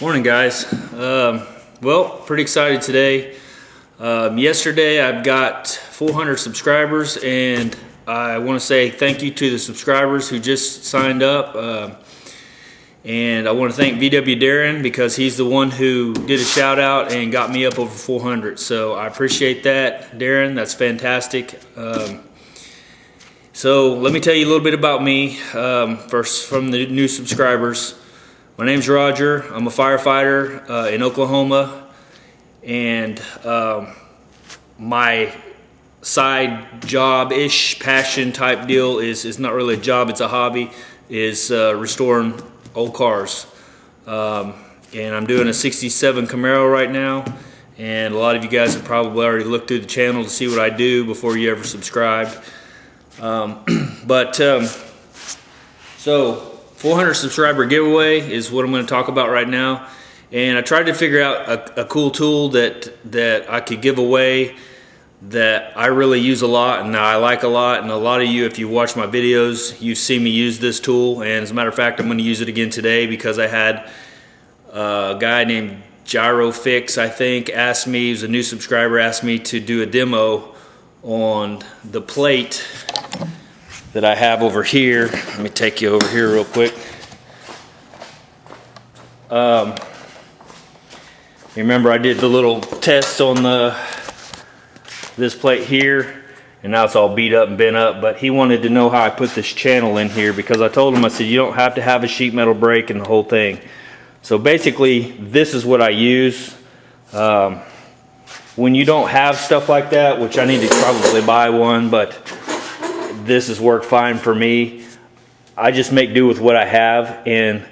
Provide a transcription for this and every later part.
Morning, guys. Well, pretty excited today. Yesterday I've got 400 subscribers, and I want to say thank you to the subscribers who just signed up. And I want to thank VW Darren because he's the one who did a shout out and got me up over 400. So I appreciate that, Darren. That's fantastic. So let me tell you a little bit about me first from the new subscribers. My name's Roger. I'm a firefighter in Oklahoma, and my side job-ish passion type deal is not really a job, it's a hobby, is restoring old cars. And I'm doing a 67 Camaro right now, and a lot of you guys have probably already looked through the channel to see what I do before you ever subscribed. So 400 subscriber giveaway is what I'm going to talk about right now, and I tried to figure out a cool tool that I could give away that I really use a lot and I like a lot, and a lot of you, if you watch my videos, you've seen me use this tool, and as a matter of fact I'm going to use it again today because I had a guy named Gyrofix, I think, asked me, he was a new subscriber, asked me to do a demo on the plate that I have over here. Let me take you over here real quick. You remember I did the little test on this plate here, and now it's all beat up and bent up, but he wanted to know how I put this channel in here because I told him, I said, you don't have to have a sheet metal brake and the whole thing. So basically this is what I use. When you don't have stuff like that, which I need to probably buy one, but this has worked fine for me. I just make do with what I have, and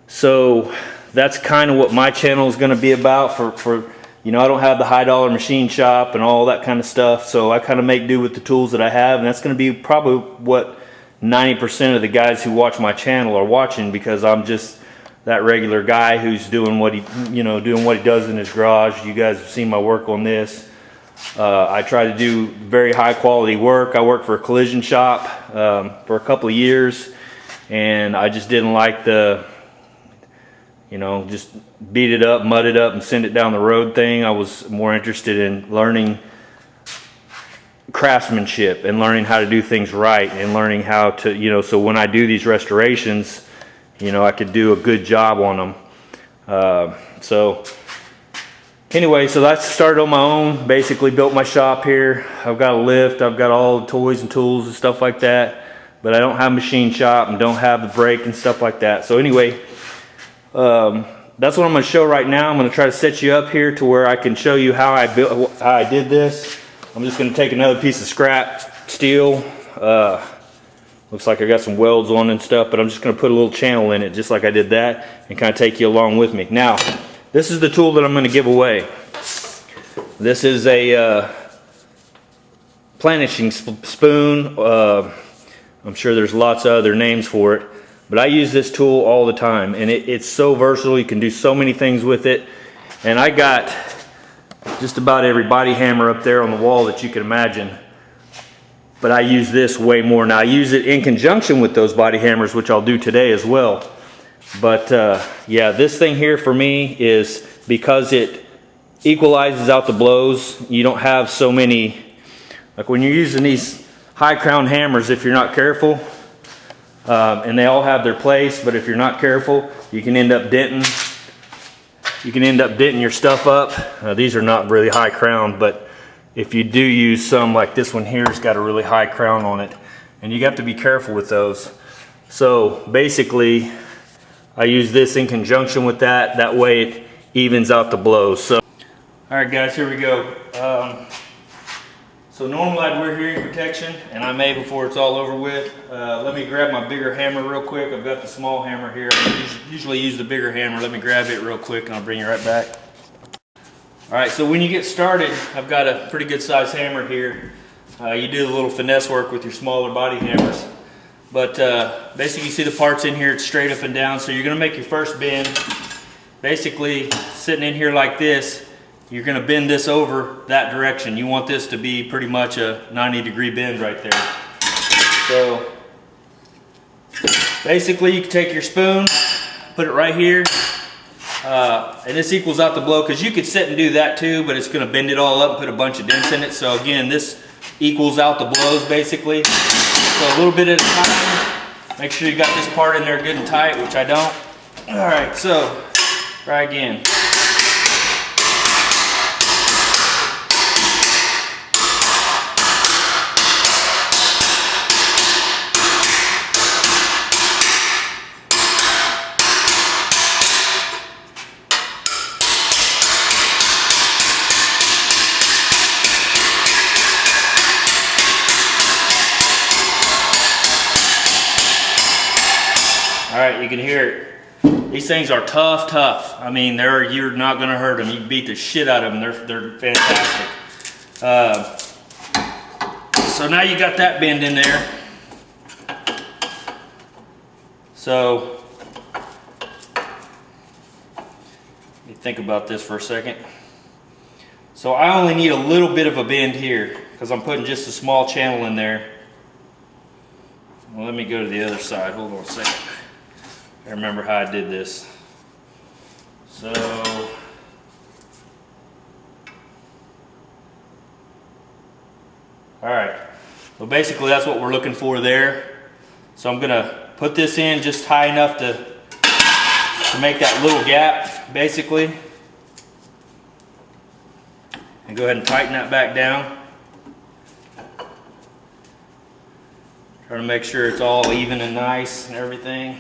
so that's kind of what my channel is going to be about. For you know, I don't have the high dollar machine shop and all that kind of stuff, so I kind of make do with the tools that I have, and that's going to be probably what 90% of the guys who watch my channel are watching, because I'm just that regular guy who's doing what he does in his garage. You guys have seen my work on this. I try to do very high quality work. I worked for a collision shop for a couple of years, and I just didn't like the, just beat it up, mud it up, and send it down the road thing. I was more interested in learning craftsmanship and learning how to do things right, and learning how to, so when I do these restorations, I could do a good job on them. Anyway, so that's started on my own, basically built my shop here. I've got a lift, I've got all the toys and tools and stuff like that, but I don't have a machine shop and don't have the brake and stuff like that. So anyway, that's what I'm going to show right now. I'm going to try to set you up here to where I can show you how I did this. I'm just going to take another piece of scrap steel. Looks like I got some welds on and stuff, but I'm just going to put a little channel in it just like I did that, and kind of take you along with me. Now, this is the tool that I'm going to give away. This is a planishing spoon. I'm sure there's lots of other names for it, but I use this tool all the time, and it's so versatile. You can do so many things with it. And I got just about every body hammer up there on the wall that you can imagine, but I use this way more. Now I use it in conjunction with those body hammers, which I'll do today as well. But yeah, this thing here for me is because it equalizes out the blows. You don't have so many, like when you're using these high crown hammers, if you're not careful, and they all have their place, but if you're not careful, you can end up denting. You can end up denting your stuff up. These are not really high crown, but if you do use some, like this one here, it's got a really high crown on it, and you have to be careful with those. So basically, I use this in conjunction with that. That way it evens out the blows. So, all right, guys, here we go. So normally I'd wear hearing protection, and I may before it's all over with. Let me grab my bigger hammer real quick. I've got the small hammer here. I usually use the bigger hammer. Let me grab it real quick, and I'll bring you right back. All right, so when you get started, I've got a pretty good size hammer here. You do a little finesse work with your smaller body hammers. But basically you see the parts in here, it's straight up and down. So you're going to make your first bend. Basically sitting in here like this, you're going to bend this over that direction. You want this to be pretty much a 90-degree bend right there. So basically you can take your spoon, put it right here. And this equals out the blow, because you could sit and do that too, but it's going to bend it all up and put a bunch of dents in it. So again, this equals out the blows basically. So a little bit at a time. Make sure you got this part in there good and tight, which I don't. All right, so try again. All right, you can hear it. These things are tough. I mean, you're not gonna hurt them. You can beat the shit out of them. They're fantastic. So now you got that bend in there. So, let me think about this for a second. So I only need a little bit of a bend here, because I'm putting just a small channel in there. Well, let me go to the other side. Hold on a second. I remember how I did this. So, all right. So basically that's what we're looking for there. So I'm gonna put this in just high enough to make that little gap, basically. And go ahead and tighten that back down. Try to make sure it's all even and nice and everything.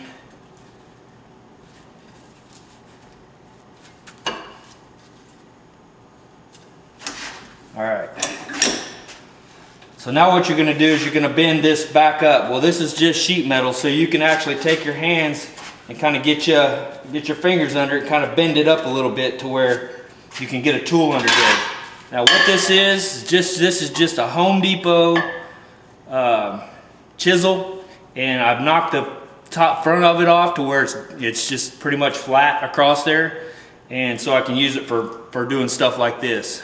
All right. So now what you're going to do is you're going to bend this back up. Well, this is just sheet metal, so you can actually take your hands and kind of get your fingers under it, kind of bend it up a little bit to where you can get a tool under there. Now what this is just a Home Depot chisel, and I've knocked the top front of it off to where it's just pretty much flat across there, and so I can use it for doing stuff like this.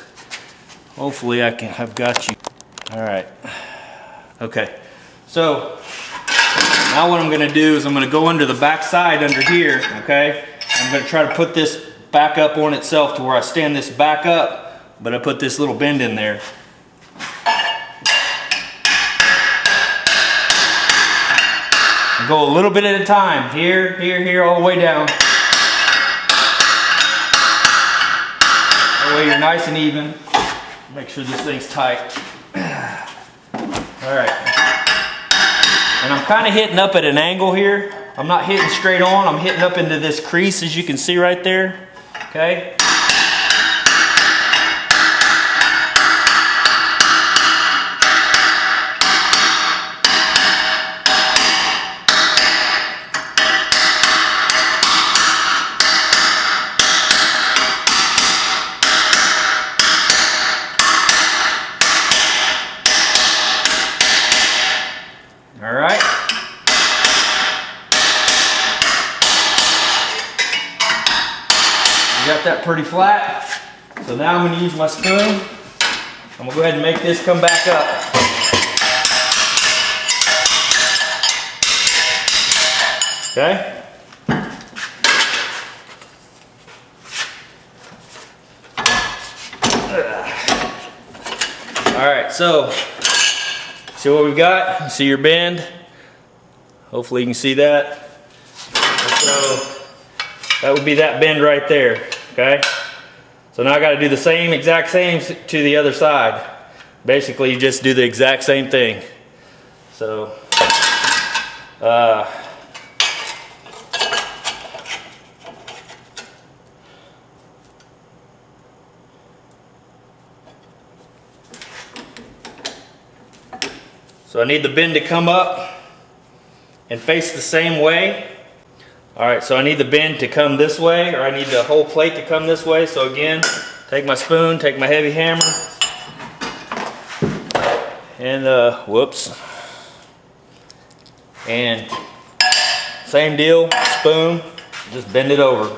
Hopefully I've got you. All right. Okay. So now what I'm going to do is I'm going to go under the back side under here. Okay. I'm going to try to put this back up on itself to where I stand this back up, but I put this little bend in there. And go a little bit at a time. Here, here, here, all the way down. That way you're nice and even. Make sure this thing's tight. All right. And I'm kind of hitting up at an angle here. I'm not hitting straight on. I'm hitting up into this crease, as you can see right there. Okay. All right. You got that pretty flat. So now I'm going to use my spoon. I'm going to go ahead and make this come back up. Okay. All right, so see what we've got? See your bend? Hopefully you can see that. So that would be that bend right there, okay? So now I got to do the exact same to the other side. Basically, you just do the exact same thing. So, so I need the bend to come up and face the same way. All right, so I need the bend to come this way, or I need the whole plate to come this way. So again, take my spoon, take my heavy hammer, and whoops. And same deal, spoon, just bend it over.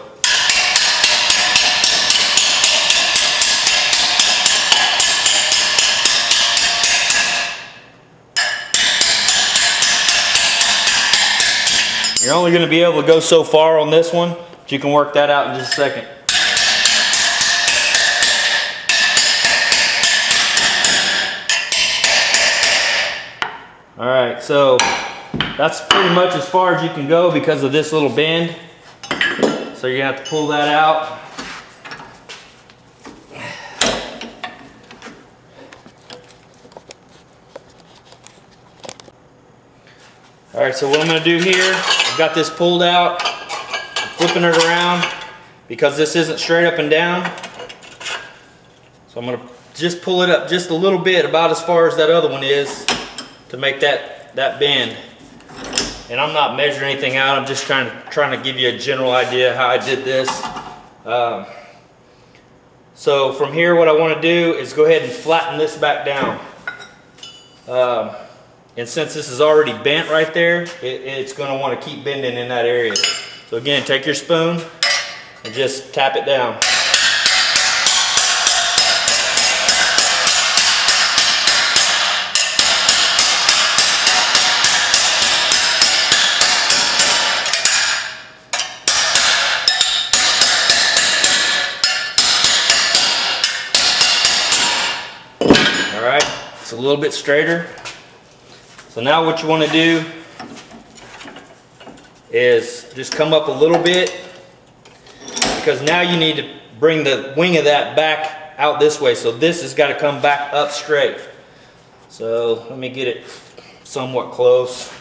You're only going to be able to go so far on this one. But you can work that out in just a second. All right, so that's pretty much as far as you can go because of this little bend. So you're gonna have to pull that out. All right, so what I'm gonna do here, I've got this pulled out, I'm flipping it around because this isn't straight up and down. So I'm gonna just pull it up just a little bit, about as far as that other one is, to make that bend. And I'm not measuring anything out, I'm just trying to give you a general idea how I did this. So from here, what I want to do is go ahead and flatten this back down. And since this is already bent right there, it's going to want to keep bending in that area. So again, take your spoon and just tap it down. Alright, it's a little bit straighter. So now what you want to do is just come up a little bit, because now you need to bring the wing of that back out this way. So this has got to come back up straight. So let me get it somewhat close.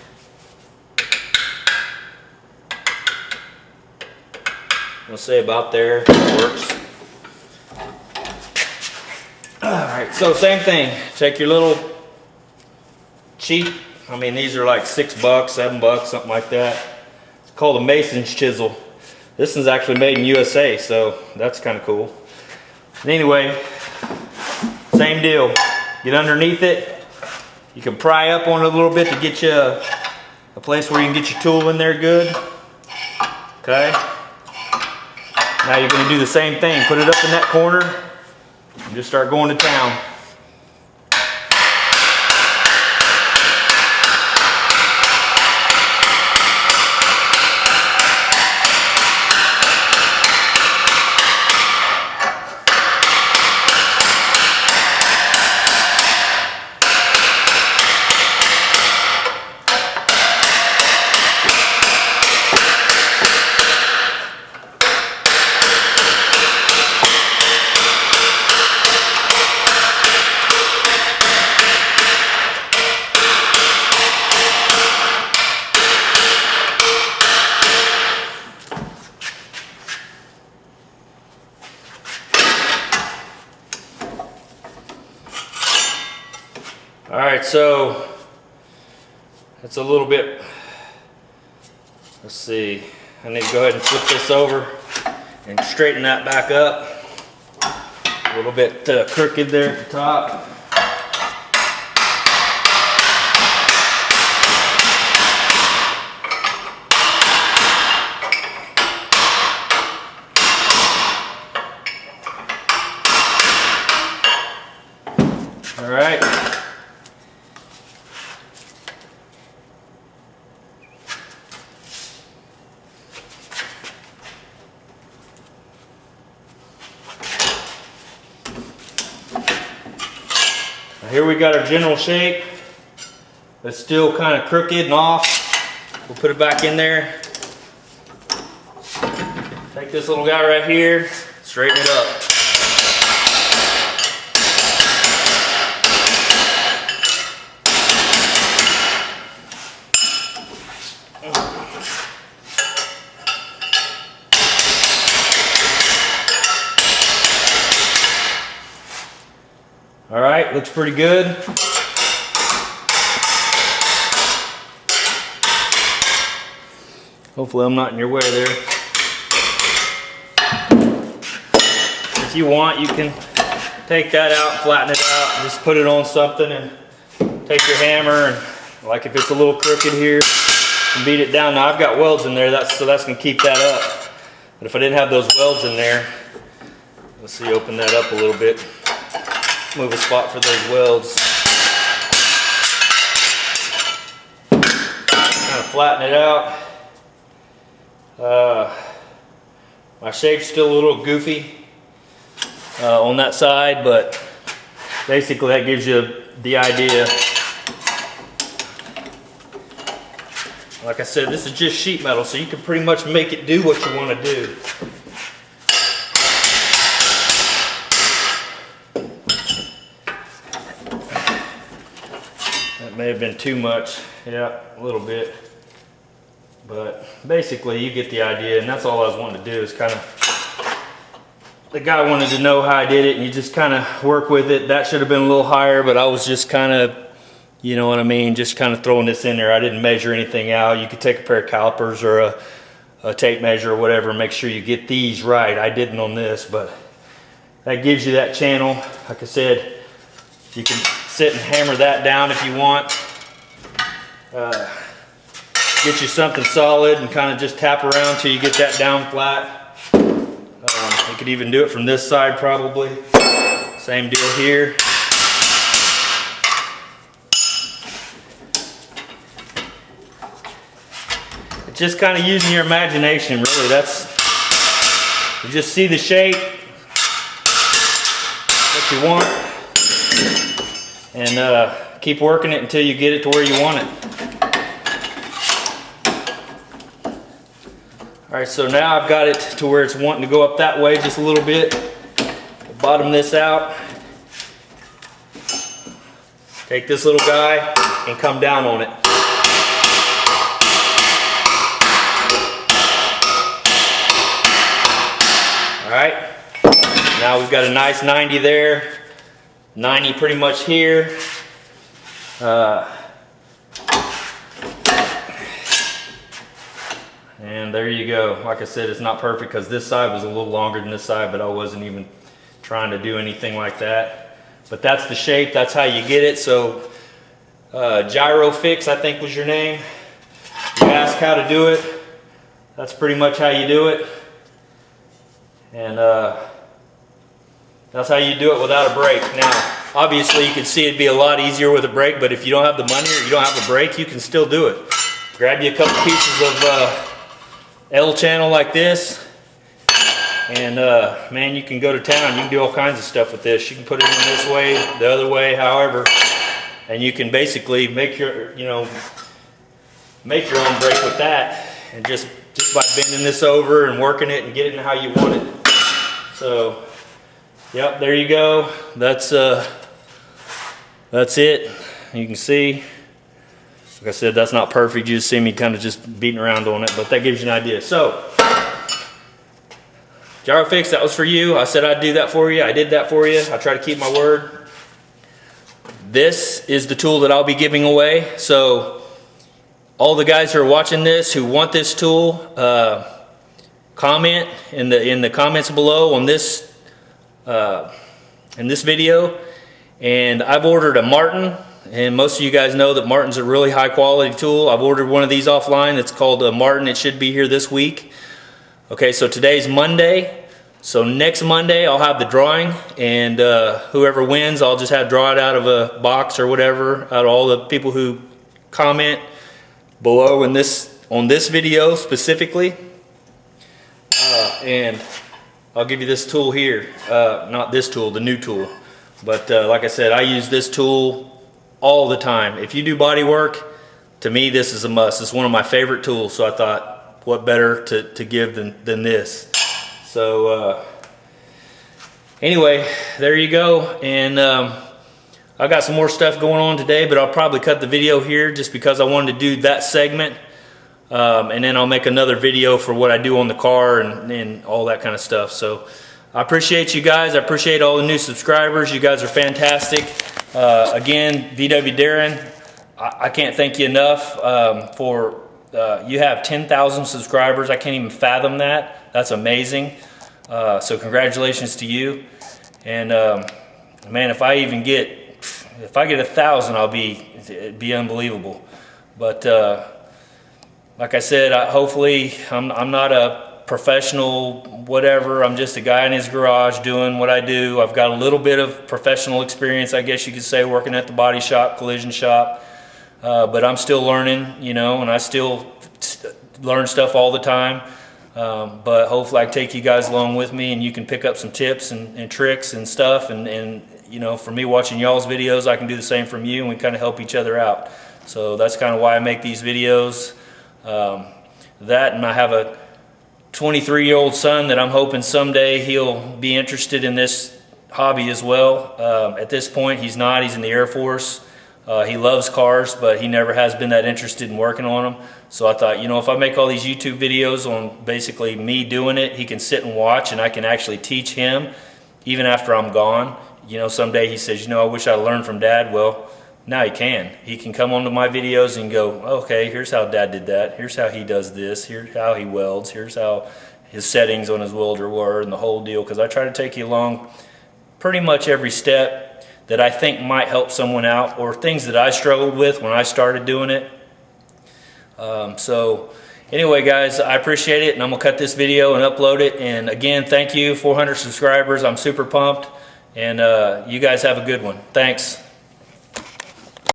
I'll say about there, it works. Alright, so same thing. Take your little cheap, I mean these are like $6, $7, something like that. It's called a Mason's chisel. This one's actually made in USA, so that's kind of cool. And anyway, same deal. Get underneath it. You can pry up on it a little bit to get you a place where you can get your tool in there good. Okay. Now you're going to do the same thing. Put it up in that corner and just start going to town. Alright, so that's a little bit, let's see, I need to go ahead and flip this over and straighten that back up. A little bit crooked there at the top. Alright. Here we got our general shape. It's still kind of crooked and off. We'll put it back in there. Take this little guy right here, straighten it up. All right, looks pretty good. Hopefully I'm not in your way there. If you want, you can take that out and flatten it out and just put it on something and take your hammer and, like if it's a little crooked here, and beat it down. Now I've got welds in there, so that's gonna keep that up. But if I didn't have those welds in there, let's see, open that up a little bit. Move a spot for those welds. Kind of flatten it out. My shape's still a little goofy on that side, but basically that gives you the idea. Like I said, this is just sheet metal, so you can pretty much make it do what you want to do. That may have been too much. Yeah, a little bit. But basically you get the idea, and that's all I was wanting to do is kind of, the guy wanted to know how I did it, and you just kind of work with it. That should have been a little higher, but I was just kind of, you know what I mean, just kind of throwing this in there. I didn't measure anything out. You could take a pair of calipers or a tape measure or whatever and make sure you get these right. I didn't on this, but that gives you that channel. Like I said, you can sit and hammer that down if you want. Get you something solid and kind of just tap around till you get that down flat. You could even do it from this side probably. Same deal here. It's just kind of using your imagination, really. That's, you just see the shape, what you want, and keep working it until you get it to where you want it. All right, so now I've got it to where it's wanting to go up that way just a little bit. Bottom this out. Take this little guy and come down on it. All right, now we've got a nice 90 there, 90 pretty much here. And there you go. Like I said, it's not perfect because this side was a little longer than this side, but I wasn't even trying to do anything like that. But that's the shape, that's how you get it. So Gyrofix, I think was your name. You ask how to do it. That's pretty much how you do it. And that's how you do it without a brake. Now, obviously you can see it'd be a lot easier with a brake, but if you don't have the money or you don't have a brake, you can still do it. Grab you a couple pieces of L channel like this, and man, you can go to town. You can do all kinds of stuff with this. You can put it in this way, the other way, however, and you can basically make your, make your own brake with that, and just by bending this over and working it and getting it how you want it. So, yep, there you go. That's it. You can see. Like I said, that's not perfect. You just see me kind of just beating around on it, but that gives you an idea. So, Gyrofix, that was for you. I said I'd do that for you. I did that for you. I try to keep my word. This is the tool that I'll be giving away. So, all the guys who are watching this who want this tool, comment in the comments below on this in this video. And I've ordered a Martin. And most of you guys know that Martin's a really high quality tool. I've ordered one of these offline. It's called a Martin. It should be here this week. Okay, so today's Monday. So next Monday I'll have the drawing, and whoever wins, I'll just draw it out of a box or whatever, out of all the people who comment below on this video specifically. And I'll give you this tool here. Not this tool, the new tool. But like I said, I use this tool all the time. If you do body work, to me this is a must. It's one of my favorite tools, so I thought what better to give than this. So anyway, there you go. And I got some more stuff going on today, but I'll probably cut the video here just because I wanted to do that segment. And then I'll make another video for what I do on the car and all that kind of stuff. So I appreciate you guys. I appreciate all the new subscribers. You guys are fantastic. Again, VW Darren, I can't thank you enough for, you have 10,000 subscribers. I can't even fathom that. That's amazing. So congratulations to you. And man, if I get 1,000, it'd be unbelievable. But like I said, hopefully I'm not a professional whatever. I'm just a guy in his garage doing what I do. I've got a little bit of professional experience, I guess you could say, working at the body shop, collision shop. But I'm still learning, and I still learn stuff all the time. But hopefully I can take you guys along with me, and you can pick up some tips and tricks and stuff. And you know, for me watching y'all's videos, I can do the same from you, and we kind of help each other out. So that's kind of why I make these videos. That, and I have a 23-year-old son that I'm hoping someday he'll be interested in this hobby as well. At this point, he's not. He's in the Air Force. He loves cars, but he never has been that interested in working on them. So I thought, you know, if I make all these YouTube videos on basically me doing it, he can sit and watch, and I can actually teach him even after I'm gone. You know, someday he says, you know, I wish I learned from Dad. Well, now he can. He can come onto my videos and go, okay, here's how Dad did that. Here's how he does this. Here's how he welds. Here's how his settings on his welder were, and the whole deal. Because I try to take you along pretty much every step that I think might help someone out, or things that I struggled with when I started doing it. So anyway, guys, I appreciate it, and I'm going to cut this video and upload it. And again, thank you, 400 subscribers. I'm super pumped, and you guys have a good one. Thanks.